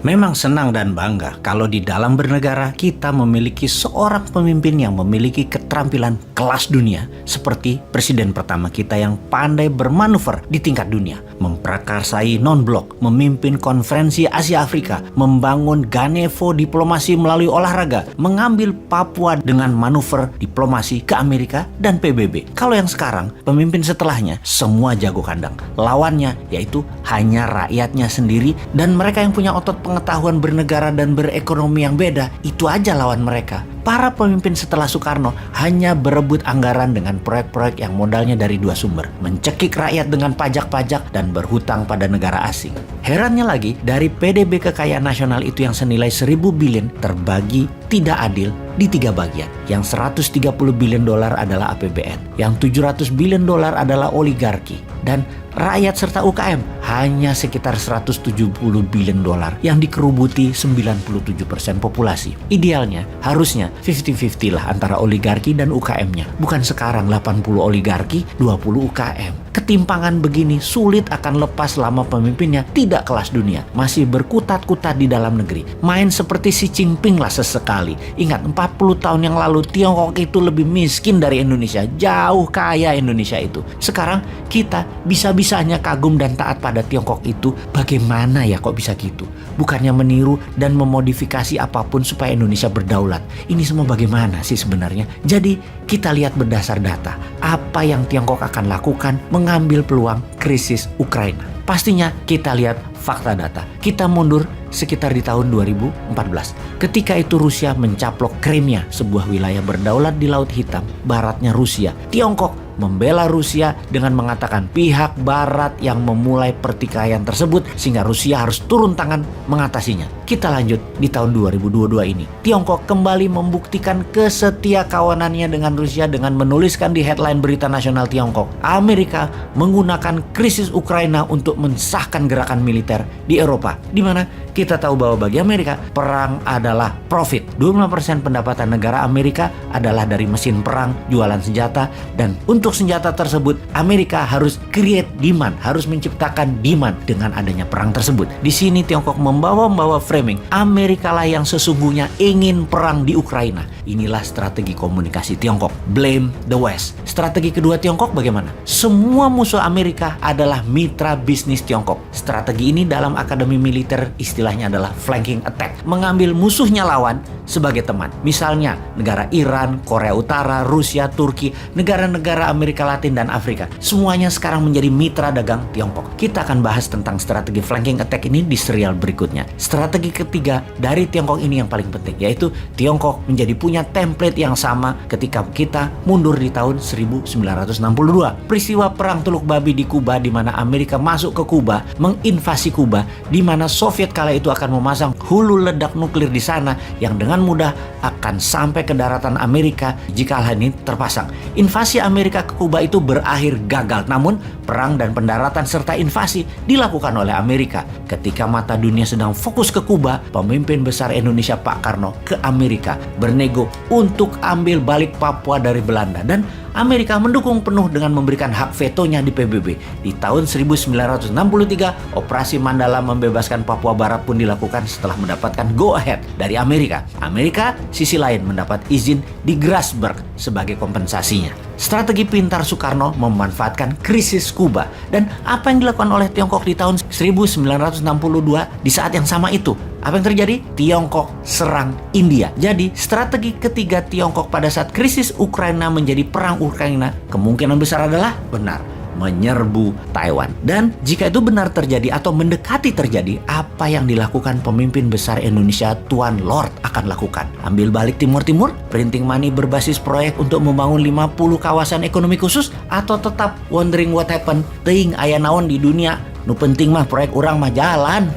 Memang senang dan bangga kalau di dalam bernegara kita memiliki seorang pemimpin yang memiliki keterampilan kelas dunia seperti presiden pertama kita yang pandai bermanuver di tingkat dunia, memprakarsai non-blok, memimpin konferensi Asia Afrika, membangun Ganevo diplomasi melalui olahraga, mengambil Papua dengan manuver diplomasi ke Amerika dan PBB. Kalau yang sekarang, pemimpin setelahnya semua jago kandang. Lawannya yaitu hanya rakyatnya sendiri dan mereka yang punya otot pengetahuan bernegara dan berekonomi yang beda, itu aja lawan mereka. Para pemimpin setelah Soekarno hanya berebut anggaran dengan proyek-proyek yang modalnya dari dua sumber, mencekik rakyat dengan pajak-pajak dan berhutang pada negara asing. Herannya lagi, dari PDB kekayaan nasional itu yang senilai 1.000 billion terbagi tidak adil di 3 bagian. Yang 130 billion dolar adalah APBN, yang 700 billion dolar adalah oligarki, dan rakyat serta UKM hanya sekitar 170 billion dolar yang dikerubuti 97% populasi. Idealnya harusnya 50-50 lah antara oligarki dan UKM-nya. Bukan sekarang 80 oligarki, 20 UKM. Ketimpangan begini sulit akan lepas selama pemimpinnya tidak kelas dunia, masih berkutat-kutat di dalam negeri. Main seperti Xi Jinping lah sesekali. Ingat 40 tahun yang lalu Tiongkok itu lebih miskin dari Indonesia, jauh kaya Indonesia itu. Sekarang kita bisa-bisanya kagum dan taat pada Tiongkok itu. Bagaimana ya kok bisa gitu? Bukannya meniru dan memodifikasi apapun supaya Indonesia berdaulat. Ini semua bagaimana sih sebenarnya? Jadi kita lihat berdasar data apa yang Tiongkok akan lakukan mengambil peluang krisis Ukraina. Pastinya kita lihat fakta data. Kita mundur sekitar di tahun 2014. Ketika itu Rusia mencaplok Crimea, sebuah wilayah berdaulat di Laut Hitam, baratnya Rusia. Tiongkok membela Rusia dengan mengatakan pihak barat yang memulai pertikaian tersebut sehingga Rusia harus turun tangan mengatasinya. Kita lanjut di tahun 2022 ini. Tiongkok kembali membuktikan kesetiakawanannya dengan Rusia dengan menuliskan di headline berita nasional Tiongkok, Amerika menggunakan krisis Ukraina untuk mensahkan gerakan militer di Eropa, di mana kita tahu bahwa bagi Amerika perang adalah profit. 25% pendapatan negara Amerika adalah dari mesin perang, jualan senjata, dan untuk senjata tersebut Amerika harus create demand, harus menciptakan demand dengan adanya perang tersebut. Di sini Tiongkok membawa framing Amerika lah yang sesungguhnya ingin perang di Ukraina. Inilah strategi komunikasi Tiongkok, blame the West. Strategi kedua Tiongkok bagaimana? Semua musuh Amerika adalah mitra bisnis Tiongkok. Strategi ini dalam akademi militer istilahnya adalah flanking attack, mengambil musuhnya lawan sebagai teman. Misalnya negara Iran, Korea Utara, Rusia, Turki, negara-negara Amerika Latin dan Afrika. Semuanya sekarang menjadi mitra dagang Tiongkok. Kita akan bahas tentang strategi flanking attack ini di serial berikutnya. Strategi ketiga dari Tiongkok ini yang paling penting, yaitu Tiongkok menjadi punya template yang sama ketika kita mundur di tahun 1962. Peristiwa perang Teluk Babi di Kuba, di mana Amerika masuk ke Kuba, menginvasi Kuba, di mana Soviet kala itu akan memasang hulu ledak nuklir di sana yang dengan mudah akan sampai ke daratan Amerika jika hal ini terpasang. Invasi Amerika ke Kuba itu berakhir gagal, namun perang dan pendaratan serta invasi dilakukan oleh Amerika. Ketika mata dunia sedang fokus ke Kuba, pemimpin besar Indonesia Pak Karno ke Amerika bernego untuk ambil balik Papua dari Belanda, dan Amerika mendukung penuh dengan memberikan hak vetonya di PBB. Di tahun 1963, Operasi Mandala membebaskan Papua Barat pun dilakukan setelah mendapatkan go ahead dari Amerika. Amerika, sisi lain, mendapat izin di Grasberg sebagai kompensasinya. Strategi pintar Soekarno memanfaatkan krisis Kuba. Dan apa yang dilakukan oleh Tiongkok di tahun 1962 di saat yang sama itu? Apa yang terjadi? Tiongkok serang India. Jadi strategi ketiga Tiongkok pada saat krisis Ukraina menjadi perang Ukraina kemungkinan besar adalah benar, menyerbu Taiwan. Dan jika itu benar terjadi atau mendekati terjadi, apa yang dilakukan pemimpin besar Indonesia Tuan Lord akan lakukan? Ambil balik Timur-Timur, printing money berbasis proyek untuk membangun 50 kawasan ekonomi khusus, atau tetap wondering what happened, teuing aya naon di dunia, nu penting mah proyek urang mah jalan.